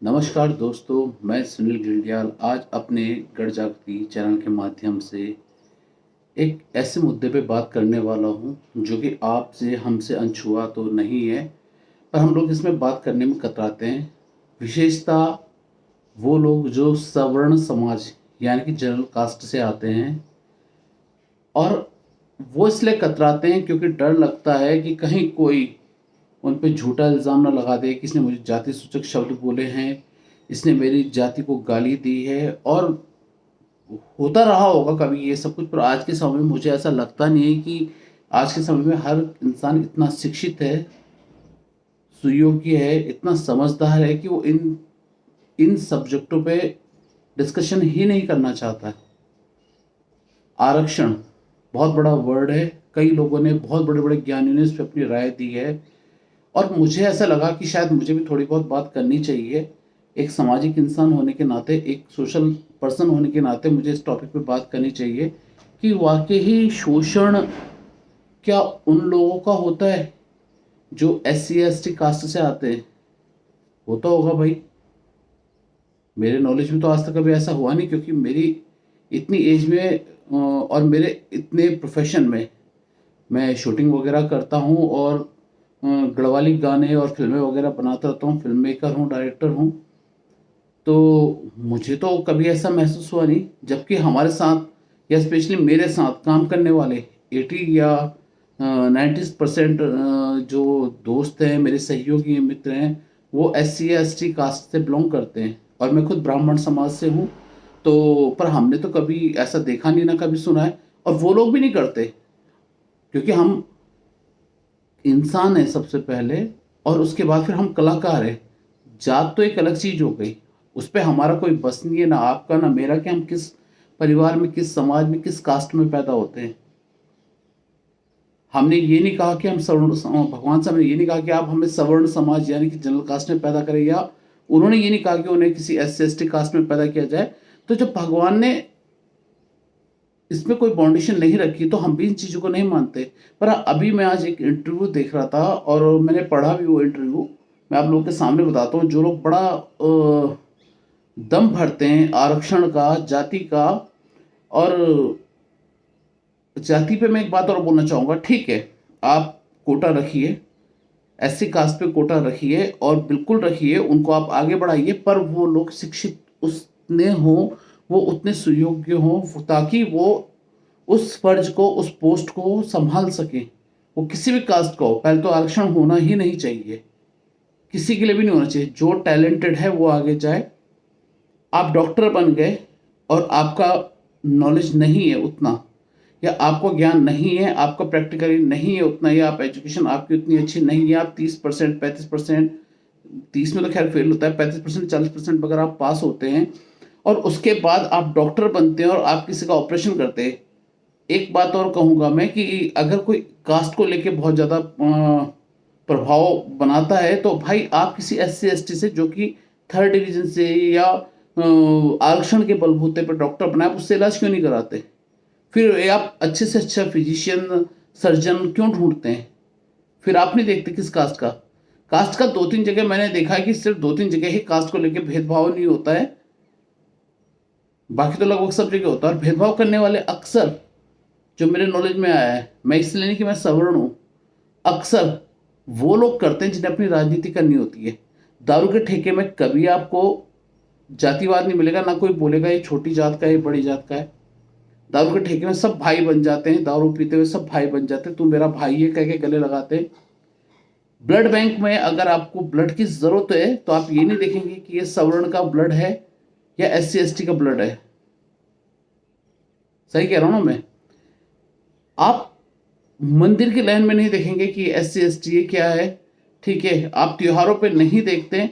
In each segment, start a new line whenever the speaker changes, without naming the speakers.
नमस्कार दोस्तों, मैं सुनील गिल्डियाल आज अपने गढ़ जागती चैनल के माध्यम से एक ऐसे मुद्दे पे बात करने वाला हूँ जो कि आपसे हमसे अनछुआ तो नहीं है, पर हम लोग इसमें बात करने में कतराते हैं। विशेषता वो लोग जो सवर्ण समाज यानी कि जनरल कास्ट से आते हैं, और वो इसलिए कतराते हैं क्योंकि डर लगता है कि कहीं कोई उन पे झूठा इल्ज़ाम ना लगा दे कि इसने मुझे जाति सूचक शब्द बोले हैं, इसने मेरी जाति को गाली दी है। और होता रहा होगा कभी ये सब कुछ, पर आज के समय में मुझे ऐसा लगता नहीं है कि आज के समय में हर इंसान इतना शिक्षित है, सुयोग्य है, इतना समझदार है कि वो इन इन सब्जेक्टों पे डिस्कशन ही नहीं करना चाहता है। आरक्षण बहुत बड़ा वर्ड है, कई लोगों ने, बहुत बड़े बड़े ज्ञानियों ने इस पर अपनी राय दी है, और मुझे ऐसा लगा कि शायद मुझे भी थोड़ी बहुत बात करनी चाहिए। एक सामाजिक इंसान होने के नाते, एक सोशल पर्सन होने के नाते मुझे इस टॉपिक पे बात करनी चाहिए कि वाकई ही शोषण क्या उन लोगों का होता है जो SC ST कास्ट से आते हैं? होता होगा भाई, मेरे नॉलेज में तो आज तक कभी ऐसा हुआ नहीं, क्योंकि मेरी इतनी एज में और मेरे इतने प्रोफेशन में मैं शूटिंग वगैरह करता हूँ, और गढ़वाली गाने और फिल्में वगैरह बनाता रहता हूँ, फिल्म मेकर हूँ, डायरेक्टर हूँ। तो मुझे तो कभी ऐसा महसूस हुआ नहीं, जबकि हमारे साथ या स्पेशली मेरे साथ काम करने वाले 80 या 90% जो दोस्त हैं, मेरे सहयोगी हैं, मित्र हैं, वो SC ST कास्ट से बिलोंग करते हैं, और मैं खुद ब्राह्मण समाज से हूँ। तो पर हमने तो कभी ऐसा देखा नहीं, ना कभी सुना है, और वो लोग भी नहीं करते, क्योंकि हम इंसान है सबसे पहले, और उसके बाद फिर हम कलाकार हैं। जात तो एक अलग चीज हो गई, उस पर हमारा कोई बस नहीं है, ना आपका ना मेरा, कि हम किस परिवार में, किस समाज में, किस कास्ट में पैदा होते हैं। हमने ये नहीं कहा कि हम सवर्ण, भगवान साहब ने ये नहीं कहा कि आप हमें सवर्ण समाज यानी कि जनरल कास्ट में पैदा करें, या उन्होंने ये नहीं कहा कि उन्हें किसी SC ST कास्ट में पैदा किया जाए। तो जब भगवान ने इसमें कोई बाउंडेशन नहीं रखी, तो हम भी इन चीज़ों को नहीं मानते। पर अभी मैं आज एक इंटरव्यू देख रहा था, और मैंने पढ़ा भी वो इंटरव्यू, मैं आप लोगों के सामने बताता हूँ। जो लोग बड़ा दम भरते हैं आरक्षण का, जाति का, और जाति पे मैं एक बात और बोलना चाहूँगा। ठीक है, आप कोटा रखिए, SC कास्ट पे कोटा रखिए, और बिल्कुल रखिए, उनको आप आगे बढ़ाइए, पर वो लोग शिक्षित उतने हों, वो उतने सुयोग्य हों, ताकि वो उस फर्ज को, उस पोस्ट को संभाल सकें। वो किसी भी कास्ट का हो, पहले तो आरक्षण होना ही नहीं चाहिए, किसी के लिए भी नहीं होना चाहिए। जो टैलेंटेड है वो आगे जाए। आप डॉक्टर बन गए और आपका नॉलेज नहीं है उतना, या आपको ज्ञान नहीं है, आपका प्रैक्टिकली नहीं है उतना, या आप एजुकेशन आपकी उतनी अच्छी नहीं है, आप 30% 35%, 30 में तो खैर फेल होता है, 35% 40% अगर आप पास होते हैं, और उसके बाद आप डॉक्टर बनते हैं और आप किसी का ऑपरेशन करते हैं। एक बात और कहूँगा मैं कि अगर कोई कास्ट को लेके बहुत ज़्यादा प्रभाव बनाता है, तो भाई आप किसी SC ST से, जो कि 3rd डिवीजन से या आरक्षण के बलबूते पर डॉक्टर बनाए, उससे इलाज क्यों नहीं कराते? फिर ये आप अच्छे से अच्छा फिजिशियन, सर्जन क्यों ढूंढते हैं? फिर आप नहीं देखते किस कास्ट का 2-3 जगह मैंने देखा है कि सिर्फ 2-3 जगह ही कास्ट को लेके भेदभाव नहीं होता है, बाकी तो लगभग सब जगह होता है। और भेदभाव करने वाले अक्सर, जो मेरे नॉलेज में आया है, मैं इसलिए नहीं कि मैं सवर्ण हूँ, अक्सर वो लोग करते हैं जिन्हें अपनी राजनीति करनी होती है। दारू के ठेके में कभी आपको जातिवाद नहीं मिलेगा, ना कोई बोलेगा ये छोटी जात का है, ये बड़ी जात का है। दारू के ठेके में सब भाई बन जाते हैं, दारू पीते हुए सब भाई बन जाते हैं, तू मेरा भाई है कह के गले लगाते हैं। ब्लड बैंक में अगर आपको ब्लड की जरूरत है, तो आप ये नहीं देखेंगे कि ये सवर्ण का ब्लड है या SC ST का ब्लड है। सही कह रहा हूं ना मैं? आप मंदिर की लाइन में नहीं देखेंगे कि SC ST ये क्या है। ठीक है, आप त्योहारों पे नहीं देखते,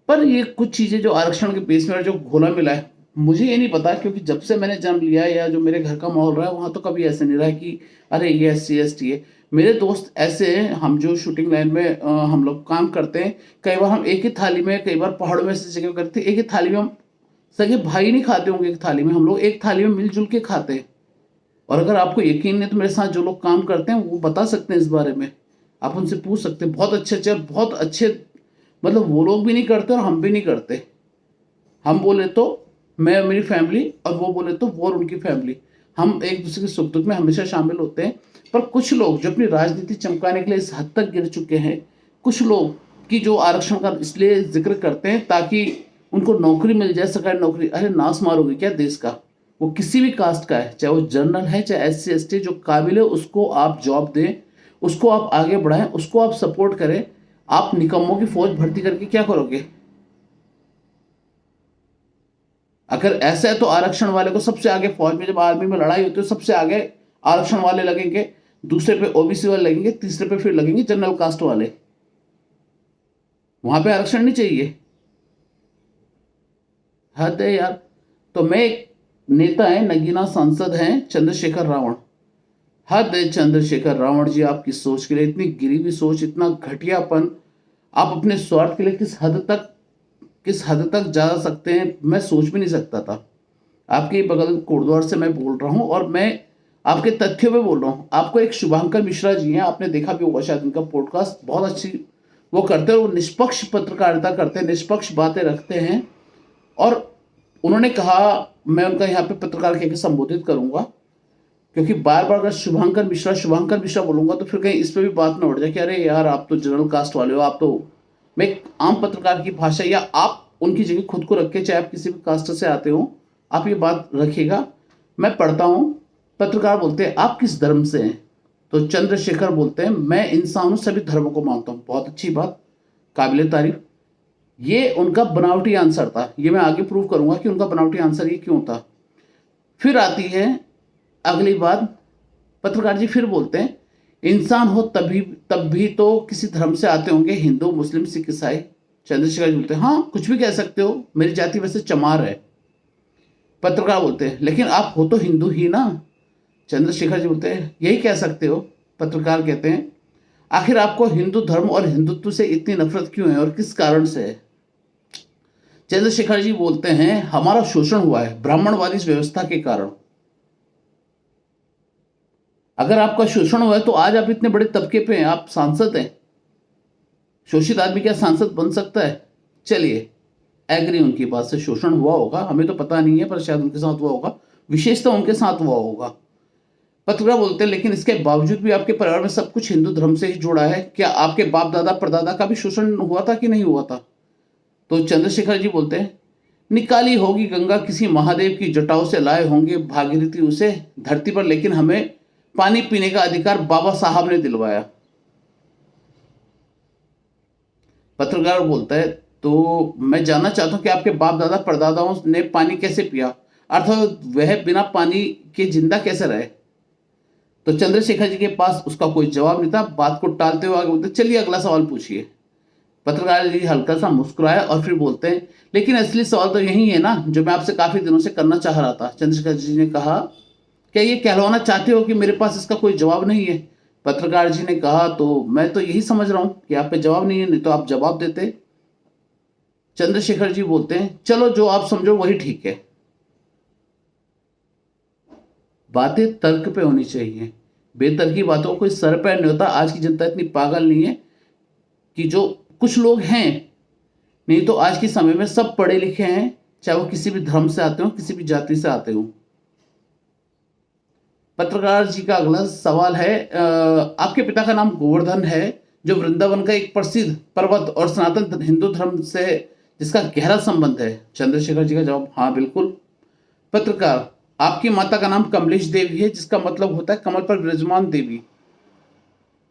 पर ये कुछ चीजें जो आरक्षण के बेस में जो घोला मिला है, मुझे ये नहीं पता, क्योंकि जब से मैंने जन्म लिया या जो मेरे घर का माहौल रहा है, वहां तो कभी ऐसे नहीं रहा कि अरे ये SC ST है। मेरे दोस्त ऐसे हैं, हम जो शूटिंग लाइन में हम लोग काम करते हैं, कई बार हम एक ही थाली में, कई बार पहाड़ों में ऐसी जगह करते हैं, एक ही थाली में हम सगे भाई नहीं खाते होंगे, एक थाली में हम लोग एक थाली में मिलजुल के खाते हैं। और अगर आपको यकीन नहीं, तो मेरे साथ जो लोग काम करते हैं वो बता सकते हैं इस बारे में, आप उनसे पूछ सकते हैं। बहुत अच्छे अच्छे, बहुत अच्छे, मतलब वो लोग भी नहीं करते और हम भी नहीं करते। हम बोले तो मैं और मेरी फैमिली, और वो बोले तो वो और उनकी फैमिली, हम एक दूसरे के सुख दुख में हमेशा शामिल होते हैं। पर कुछ लोग जो अपनी राजनीति चमकाने के लिए इस हद तक गिर चुके हैं, कुछ लोग कि जो आरक्षण का इसलिए जिक्र करते हैं ताकि उनको नौकरी मिल जाए, सरकारी नौकरी। अरे नाश मारोगे क्या देश का? वो किसी भी कास्ट का है, चाहे वो जनरल है चाहे SC ST, जो काबिल है उसको आप जॉब दें, उसको आप आगे बढ़ाएं, उसको आप सपोर्ट करें। आप निकम्मों की फौज भर्ती करके क्या करोगे? अगर ऐसा है तो आरक्षण वाले को सबसे आगे, फौज में जब आर्मी में लड़ाई होती है सबसे आगे आरक्षण वाले लगेंगे, दूसरे पे OBC वाले लगेंगे, तीसरे पे फिर लगेंगे जनरल कास्ट वाले। वहां पे आरक्षण नहीं चाहिए? हद है यार। तो मैं एक नेता है, नगीना सांसद हैं चंद्रशेखर रावण। हद है चंद्रशेखर रावण जी, आपकी सोच के लिए इतनी गिरी हुई सोच, इतना घटियापन। आप अपने स्वार्थ के लिए किस हद तक जा सकते हैं, मैं सोच भी नहीं सकता था। आपके बगल कोटद्वार से मैं बोल रहा हूं और मैं आपके तथ्यों पे बोल रहा हूं। आपको एक शुभांकर मिश्रा जी हैं, आपने देखा भी होगा शायद, उनका पॉडकास्ट बहुत अच्छी वो करते हैं, वो निष्पक्ष पत्रकारिता करते हैं, निष्पक्ष बातें रखते हैं। और उन्होंने कहा, मैं उनका यहाँ पे पत्रकार कह के संबोधित करूंगा, क्योंकि बार बार अगर शुभांकर मिश्रा बोलूंगा तो फिर कहीं इस पर भी बात ना उठ जाए कि अरे यार आप तो जनरल कास्ट वाले हो, आप तो। मैं एक आम पत्रकार की भाषा, या आप उनकी जगह खुद को रख के, चाहे आप किसी भी कास्ट से आते हो, आप ये बात रखिएगा। मैं पढ़ता हूँ, पत्रकार बोलते हैं आप किस धर्म से हैं, तो चंद्रशेखर बोलते हैं मैं इंसान हूं, सभी धर्मों को मानता हूँ। बहुत अच्छी बात, काबिले तारीफ। ये उनका बनावटी आंसर था, ये मैं आगे प्रूव करूंगा कि उनका बनावटी आंसर ये क्यों था। फिर आती है अगली बात, पत्रकार जी फिर बोलते हैं इंसान हो तब भी तो किसी धर्म से आते होंगे, हिंदू मुस्लिम सिख ईसाई। चंद्रशेखर जी बोलते हैं हाँ कुछ भी कह सकते हो, मेरी जाति वैसे चमार है। पत्रकार बोलते हैं लेकिन आप हो तो हिंदू ही ना। चंद्रशेखर जी बोलते हैं यही कह सकते हो। पत्रकार कहते हैं आखिर आपको हिंदू धर्म और हिंदुत्व से इतनी नफरत क्यों है और किस कारण से है? चंद्रशेखर जी बोलते हैं हमारा शोषण हुआ है ब्राह्मणवादी इस व्यवस्था के कारण। अगर आपका शोषण हुआ है तो आज आप इतने बड़े तबके पे हैं, आप सांसद हैं। शोषित आदमी क्या सांसद बन सकता है? चलिए एग्री, उनकी बात से शोषण हुआ होगा, हमें तो पता नहीं है, पर शायद उनके साथ हुआ होगा, विशेषता उनके साथ हुआ होगा। पत्रकार बोलते हैं लेकिन इसके बावजूद भी आपके परिवार में सब कुछ हिंदू धर्म से ही जुड़ा है, क्या आपके बाप दादा परदादा का भी शोषण हुआ था कि नहीं हुआ था? तो चंद्रशेखर जी बोलते हैं निकाली होगी गंगा किसी महादेव की जटाओं से, लाए होंगे भागीरथी उसे धरती पर, लेकिन हमें पानी पीने का अधिकार बाबा साहब ने दिलवाया। पत्रकार बोलता है तो मैं जानना चाहता हूं कि आपके बाप दादा परदादाओं ने पानी कैसे पिया, अर्थात वह बिना पानी के जिंदा कैसे रहे? तो चंद्रशेखर जी के पास उसका कोई जवाब नहीं था। बात को टालते हुए आगे बोलते चलिए अगला सवाल पूछिए। पत्रकार जी हल्का सा मुस्कुराया और फिर बोलते हैं लेकिन असली सवाल तो यही है ना जो मैं आपसे काफी दिनों से करना चाह रहा था। चंद्रशेखर जी ने कहा क्या ये कहलवाना चाहते हो कि मेरे पास इसका कोई जवाब नहीं है? पत्रकार जी ने कहा तो मैं तो यही समझ रहा हूं कि आप पे जवाब नहीं है, नहीं तो आप जवाब देते। चंद्रशेखर जी बोलते हैं चलो जो आप समझो वही ठीक है। बातें तर्क पे होनी चाहिए, बेतर्की बातों को कोई सर पैर नहीं होता। आज की जनता इतनी पागल नहीं है कि जो कुछ लोग हैं, नहीं तो आज के समय में सब पढ़े लिखे हैं, चाहे वो किसी भी धर्म से आते हो, किसी भी जाति से आते हो। पत्रकार जी का अगला सवाल है आपके पिता का नाम गोवर्धन है जो वृंदावन का एक प्रसिद्ध पर्वत और सनातन हिंदू धर्म से जिसका गहरा संबंध है। चंद्रशेखर जी का जवाब हाँ बिल्कुल। पत्रकार आपकी माता का नाम कमलेश देवी है जिसका मतलब होता है कमल पर विराजमान देवी,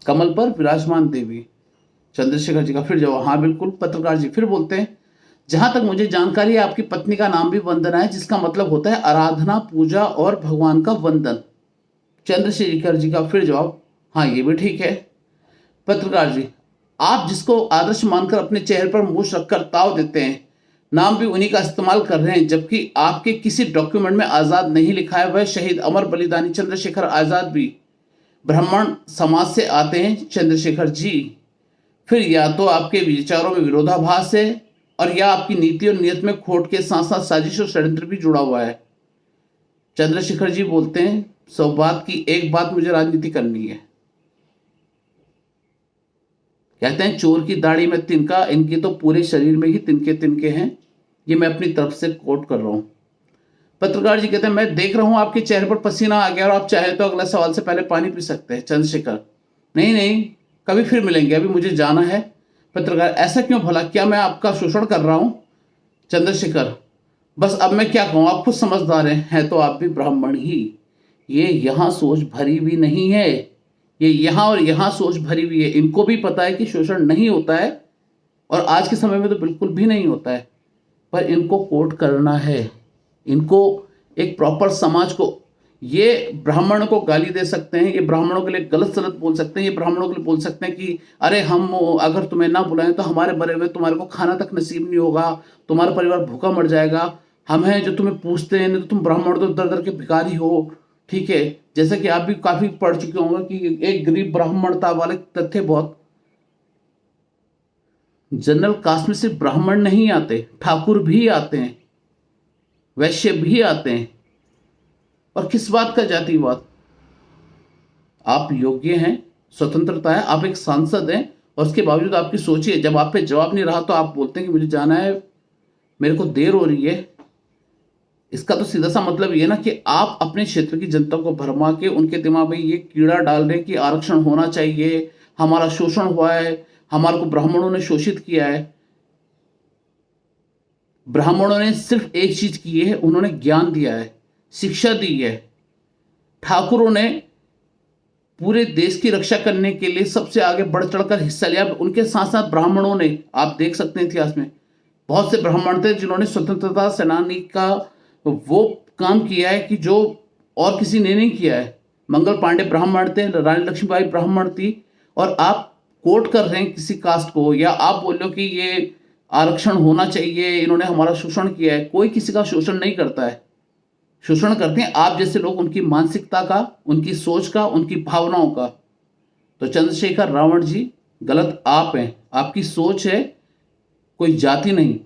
कमल पर विराजमान देवी। चंद्रशेखर जी का फिर जवाब हाँ बिल्कुल। पत्रकार जी फिर बोलते हैं जहां तक मुझे जानकारी है आपकी पत्नी का नाम भी वंदना है जिसका मतलब होता है आराधना पूजा और भगवान का वंदन। चंद्रशेखर जी का फिर जवाब हाँ ये भी ठीक है। पत्रकार जी आप जिसको आदर्श मानकर अपने चेहरे पर मूछ रखकर ताव देते हैं, नाम भी उन्हीं का इस्तेमाल कर रहे हैं, जबकि आपके किसी डॉक्यूमेंट में आजाद नहीं लिखा है। वह शहीद अमर बलिदानी चंद्रशेखर आजाद भी ब्राह्मण समाज से आते हैं। चंद्रशेखर जी फिर या तो आपके विचारों में विरोधाभास है और या आपकी नीति और नियत में खोट के साथ साथ साजिश और षड्यंत्र भी जुड़ा हुआ है। चंद्रशेखर जी बोलते हैं सौ बात की एक बात, मुझे राजनीति करनी है। कहते हैं चोर की दाढ़ी में तिनका, इनके तो पूरे शरीर में ही तिनके तिनके हैं। ये मैं अपनी तरफ से कोट कर रहा हूं। पत्रकार जी कहते हैं, मैं देख रहा हूं आपके चेहरे पर पसीना आ गया और आप चाहे तो अगला सवाल से पहले पानी पी सकते हैं। चंद्रशेखर, नहीं नहीं, कभी फिर मिलेंगे, अभी मुझे जाना है। पत्रकार, ऐसा क्यों भला, क्या मैं आपका शोषण कर रहा हूं? चंद्रशेखर, बस अब मैं क्या कहूं, आप खुद समझदार हैं तो आप भी ब्राह्मण ही। ये यहां सोच भरी हुई नहीं है, ये यहां और यहां सोच भरी हुई है। इनको भी पता है कि शोषण नहीं होता है और आज के समय में तो बिल्कुल भी नहीं होता है, पर इनको कोट करना है। इनको एक प्रॉपर समाज को, ये ब्राह्मणों को गाली दे सकते हैं, ये ब्राह्मणों के लिए गलत सलत बोल सकते हैं, ये ब्राह्मणों के लिए बोल सकते हैं कि अरे हम अगर तुम्हें ना बुलाएं तो हमारे मरे हुए तुम्हारे को खाना तक नसीब नहीं होगा, तुम्हारा परिवार भूखा मर जाएगा, हम हैं जो तुम्हें पूछते हैं, नहीं तो तुम ब्राह्मण तो दर दर के भिखारी हो। ठीक है, जैसा कि आप भी काफी पढ़ चुके होंगे कि एक गरीब ब्राह्मणता वाले तथ्य बहुत, जनरल कास्ट में सिर्फ ब्राह्मण नहीं आते, ठाकुर भी आते हैं, वैश्य भी आते हैं। और किस बात का जातिवाद? आप योग्य हैं, स्वतंत्रता है, आप एक सांसद हैं और उसके बावजूद आपकी सोचिए, जब आप पे जवाब नहीं रहा तो आप बोलते हैं कि मुझे जाना है, मेरे को देर हो रही है। इसका तो सीधा सा मतलब ये ना कि आप अपने क्षेत्र की जनता को भरमा के उनके दिमाग में ये कीड़ा डाल रहे हैं कि आरक्षण होना चाहिए, हमारा शोषण हुआ है, हमारे को ब्राह्मणों ने शोषित किया है। ब्राह्मणों ने सिर्फ एक चीज की है, उन्होंने ज्ञान दिया है, शिक्षा दी है। ठाकुरों ने पूरे देश की रक्षा करने के लिए सबसे आगे बढ़ चढ़कर हिस्सा लिया। उनके साथ साथ ब्राह्मणों ने, आप देख सकते हैं इतिहास में बहुत से ब्राह्मण थे जिन्होंने स्वतंत्रता सेनानी का वो काम किया है कि जो और किसी ने नहीं किया है। मंगल पांडे ब्राह्मण थे, रानी लक्ष्मीबाई ब्राह्मण थी, और आप कोट कर रहे हैं किसी कास्ट को, या आप बोल रहे हो कि ये आरक्षण होना चाहिए, इन्होंने हमारा शोषण किया है। कोई किसी का शोषण नहीं करता है, शोषण करते हैं आप जैसे लोग, उनकी मानसिकता का, उनकी सोच का, उनकी भावनाओं का। तो चंद्रशेखर रावण जी, गलत आप हैं, आपकी सोच है, कोई जाति नहीं।